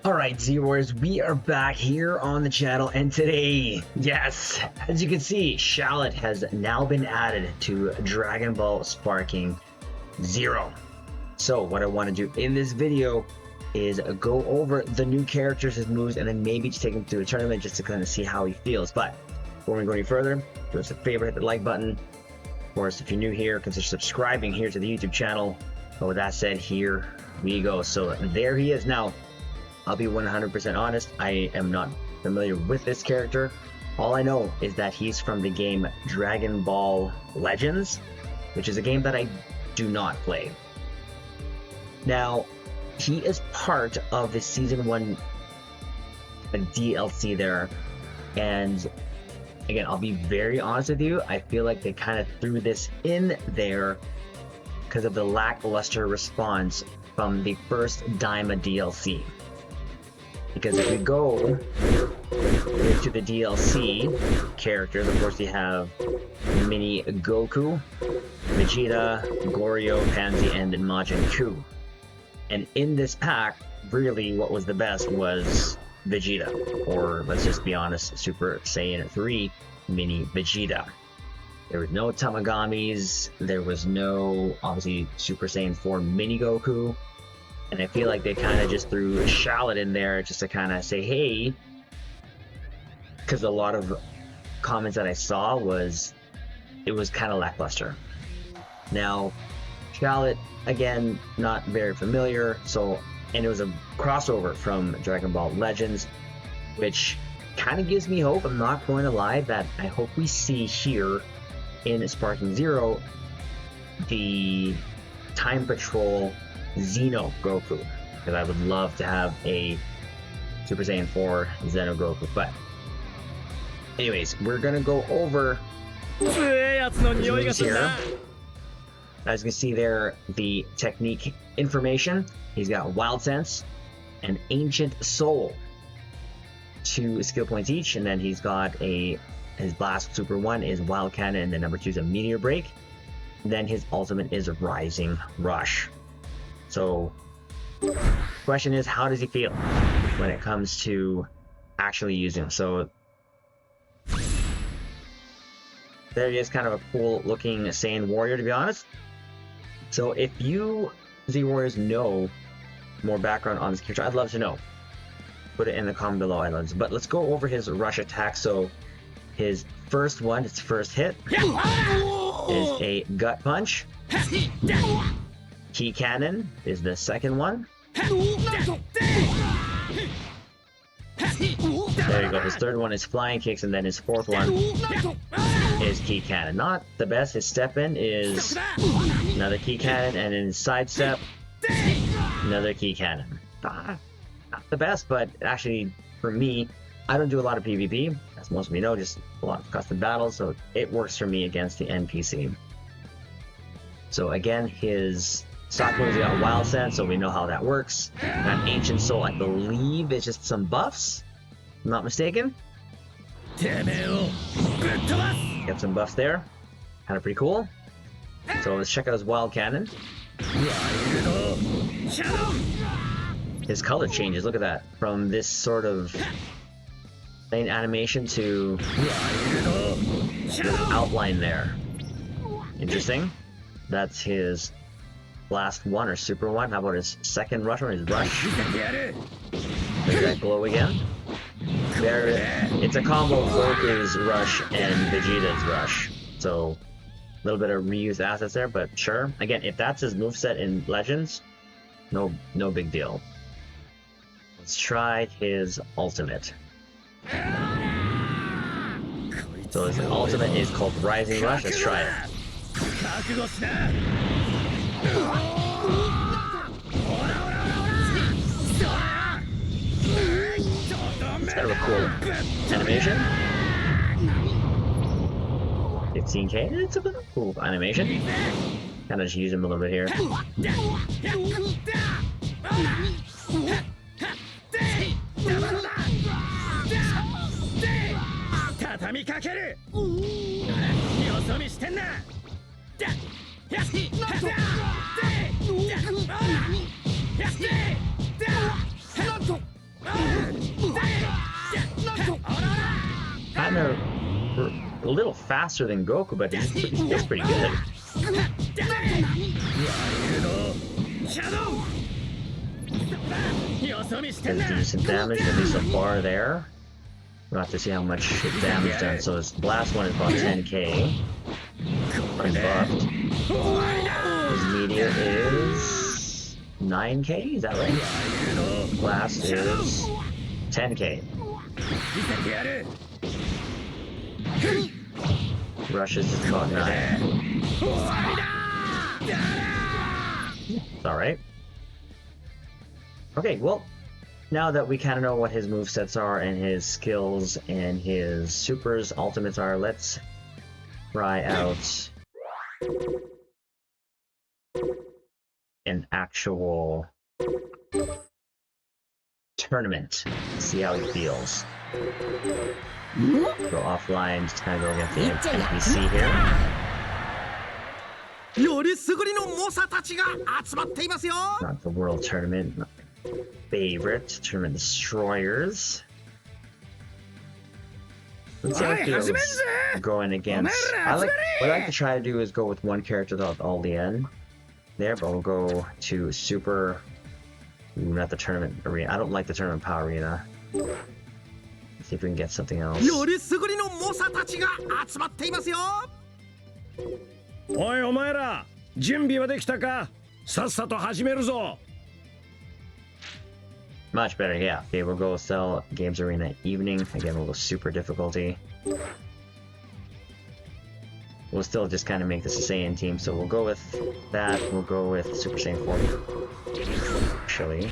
Alright, Xovers, we are back here on the channel, and today, yes, as you can see, Shallot has now been added to Dragon Ball Sparking 0. So what I want to do in this video is go over the new characters, his moves, and then maybe just take him through a tournament just to kind of see how he feels. But before we go any further, do us a favor, hit the like button. Of course, if you're new here, consider subscribing here to the YouTube channel. But with that said, here we go. So there he is. Now, I'll be 100% honest, I am not familiar with this character. All I know is that he's from the game Dragon Ball Legends, which is a game that I do not play. Now, he is part of the Season 1 DLC there, and again, I'll be very honest with you, I feel like they kind of threw this in there because of the lackluster response from the first Daima DLC. Because if we go to the DLC characters, of course you have Mini Goku, Vegeta, Goryo, Pansy, and Majin Buu. And in this pack, really what was the best was Vegeta, or let's just be honest, Super Saiyan 3 Mini Vegeta. There was no Tamagamis, there was no, obviously, Super Saiyan 4 Mini Goku. And I feel like they kind of just threw Shallot in there just to kind of say, hey, because a lot of comments that I saw was, it was kind of lackluster. Now, Shallot, again, not very familiar, so, and it was a crossover from Dragon Ball Legends, which kind of gives me hope, I'm not going to lie, that I hope we see here in Sparking 0 the Time Patrol Xeno Goku, because I would love to have a Super Saiyan 4 Xeno Goku. But anyways, we're gonna go over his moves here. As you can see there, the technique information. He's got Wild Sense and Ancient Soul, 2 skill points each, and then he's got his Blast Super 1 is Wild Cannon, and then number 2 is a Meteor Break. And then his ultimate is Rising Rush. So, question is, how does he feel when it comes to actually using him? So, there he is, kind of a cool looking Saiyan warrior, to be honest. So, if you, Z-Warriors, know more background on this character, I'd love to know. Put it in the comment below, Islands. But let's go over his rush attack. So, his first one, his first hit, is a Gut Punch. Key Cannon is the second one. There you go. His third one is Flying Kicks, and then his fourth one is Key Cannon. Not the best. His Step In is another Key Cannon, and in his Side Step, another Key Cannon. Not the best, but actually, for me, I don't do a lot of PvP, as most of you know, just a lot of custom battles, so it works for me against the NPC. So again, his stock moves got Wild Sense, so we know how that works. Got Ancient Soul, I believe it's just some buffs, if I'm not mistaken. Got some buffs there, kind of pretty cool. So let's check out his Wild Cannon. His color changes, look at that. From this sort of plain animation to the outline there. Interesting. That's his last one, or super one. How about his second rush, or his rush? There's that glow again. There, it's a combo of Goku's rush and Vegeta's rush. So, a little bit of reused assets there, but sure. Again, if that's his moveset in Legends, no big deal. Let's try his ultimate. So his ultimate is called Rising Rush. Let's try it. It's kind of a cool animation. 15k. It's a bit of a cool animation. Kind of just use him a little bit here. a little faster than Goku, but he's pretty good. Does decent damage, at least so far there. We'll have to see how much damage done. So his last one is about 10k. Unbuffed. His media is 9k, is that right? Blast is 10k. Rushes is about 9. It's alright. Okay, well, now that we kind of know what his movesets are and his skills and his supers, ultimates are, let's try out an actual tournament. See how he feels. Go offline, just kind of go against the NPC here. Not the world tournament. Not my favorite. Tournament destroyers. Let's see how it feels going against. What I like to try to do is go with one character without all the N there, but we'll go to super. Not the tournament arena. I don't like the tournament power arena. Let's see if we can get something else. Much better, yeah. Okay, we'll go sell games arena evening. Again, we'll go super difficulty. We'll still just kind of make this a Saiyan team, so we'll go with that. We'll go with Super Saiyan 4. Actually.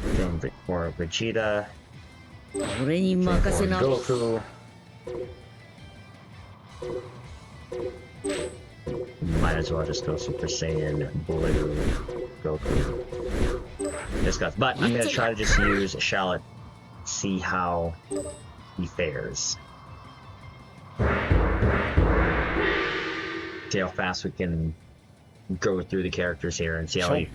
Then for Vegeta. For Goku. Might as well just go Super Saiyan Blue Goku. But I'm gonna try to just use Shallot, see how he fares. See how fast we can go through the characters here and see how he feels.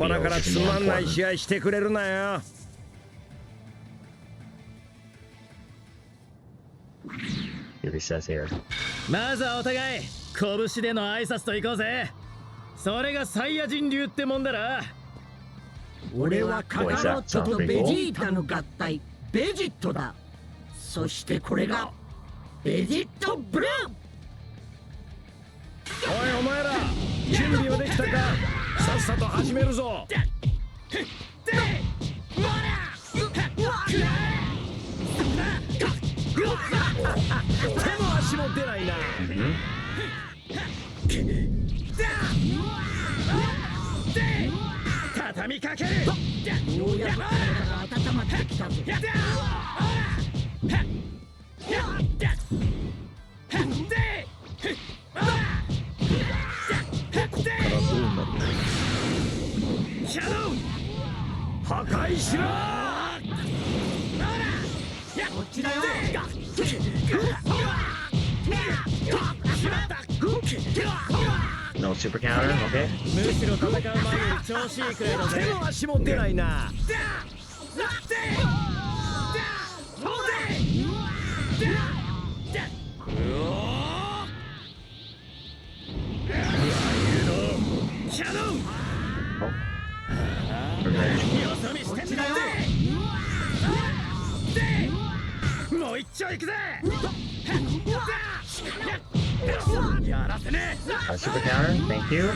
Here he says here. No super counter, okay. Super counter, thank you.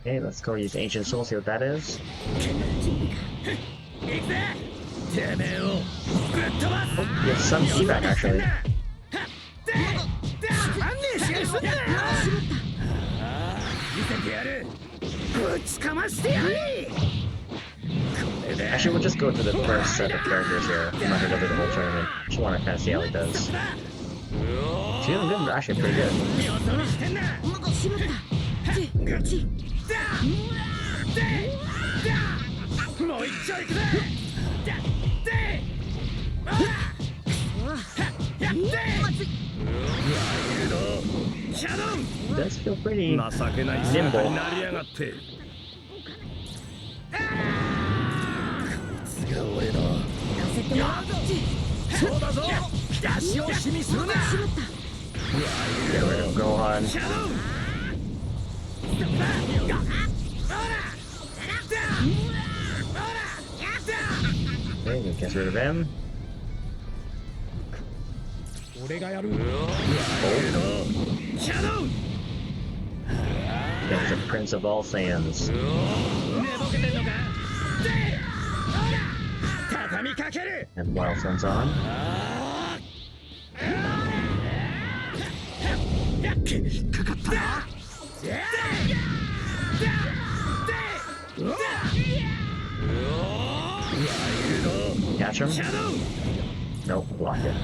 Okay, let's go use Ancient Soul, see what that is. Oh, you have some feedback actually. Actually, we'll just go to the first set of characters here. I'm not gonna go through the whole tournament. Just want to kind of see how he does. He's feeling good, actually pretty good. It does feel pretty nimble. Get rid of Gohan. Okay, gets rid of him. Oh. There's a Prince of all Saiyans. And Wild Sun's on. Catch him? Nope, block it.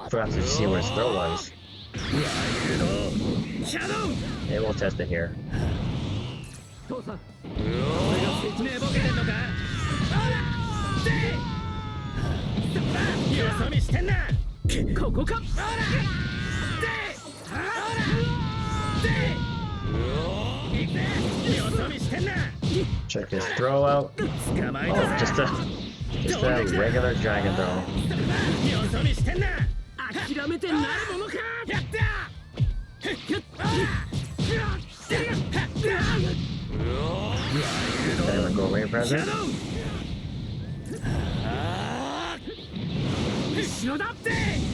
Perhaps to see where his throw was. Yeah, we'll test it here. Check his throw out. Oh, just a regular dragon throw. Anyone go away present?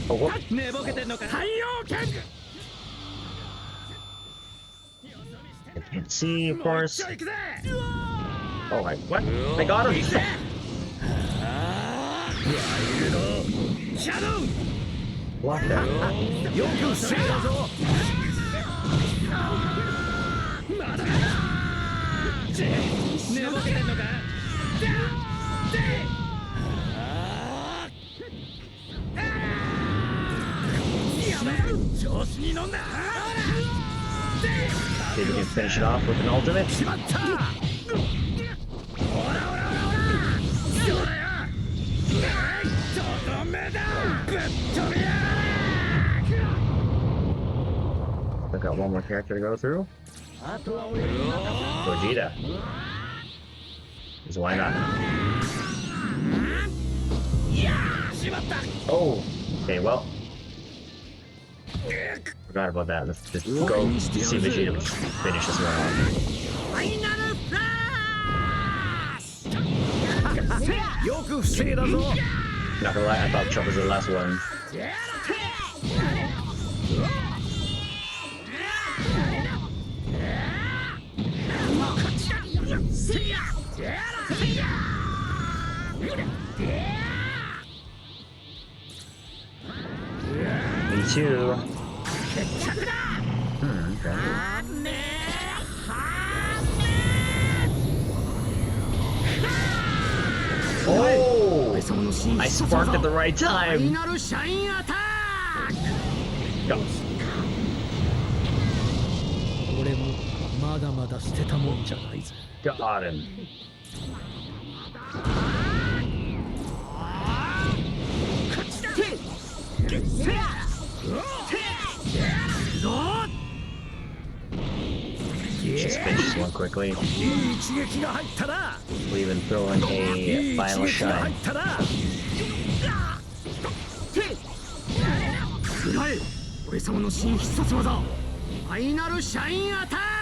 Oh, what? I can't see, of course. Oh, what? I got him! Block that. See if we can finish it off with an ultimate. I've got one more character to go through. Gogeta. So why not? Oh, okay, well. Forgot about that. Let's just go see Vegeta finish this one off. Not gonna lie, I thought Trump was the last one. Me too. Okay. Oh! I sparked at the right time! Go. Got him. Just finish this one quickly. We'll even throw in a final shine.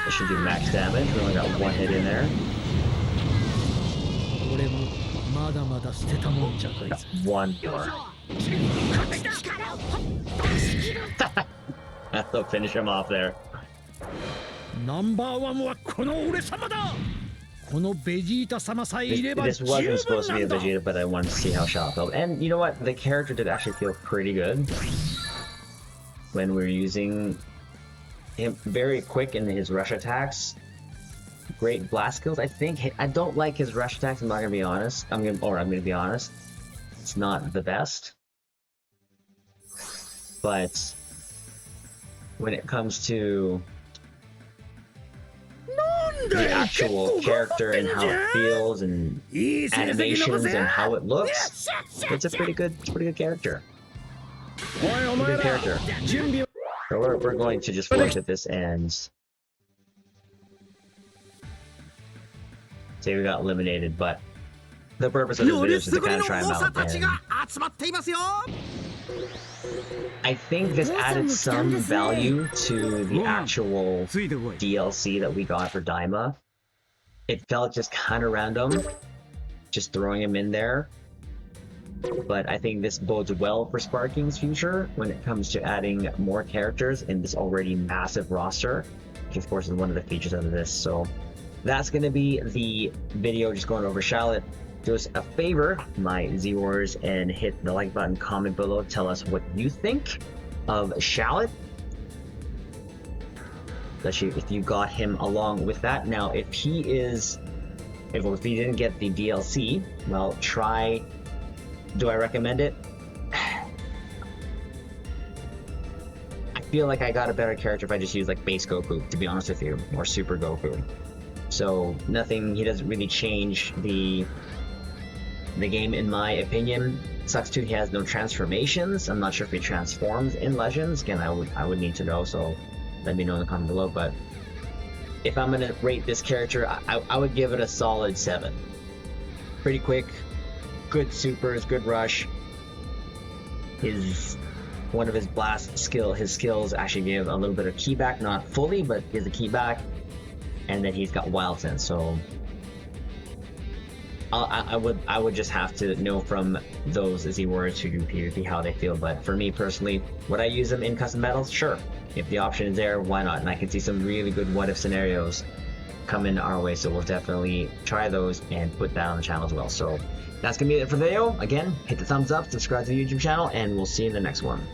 This should do max damage. We only got one hit in there. Got one more. I'll finish him off there. This wasn't supposed to be a Vegeta, but I wanted to see how Shallot felt. And you know what? The character did actually feel pretty good when we were using him very quick in his rush attacks. Great blast skills. I think I don't like his rush attacks. I'm not gonna be honest. I'm gonna be honest. It's not the best. But when it comes to the actual character and how it feels and animations and how it looks, it's a pretty good character. Good character. So we're going to just forfeit this and say we got eliminated, but the purpose of this video is to kind of try him out. And I think this added some value to the actual DLC that we got for Daima. It felt just kind of random, just throwing him in there. But I think this bodes well for Sparking's future when it comes to adding more characters in this already massive roster, which of course is one of the features of this. So that's going to be the video just going over Shallot. Do us a favor, my Xovers, and hit the like button, comment below, tell us what you think of Shallot, especially if you got him along with that. Now, if he didn't get the DLC, well, do I recommend it? I feel like I got a better character if I just use like base Goku, to be honest with you, or Super Goku. So he doesn't really change the game in my opinion. Sucks too, he has no transformations. I'm not sure if he transforms in Legends. Again, I would need to know, so let me know in the comment below. But if I'm gonna rate this character, I would give it a solid 7. Pretty quick, good supers, good rush. One of his skills actually give a little bit of key back, not fully, but gives a key back. And then he's got Wild Sense, so I would just have to know from those Xovers who do PvP how they feel. But for me personally, would I use them in custom battles? Sure. If the option is there, why not? And I can see some really good what if scenarios coming our way, so we'll definitely try those and put that on the channel as well. So that's gonna be it for the video. Again, hit the thumbs up, subscribe to the YouTube channel, and we'll see you in the next one.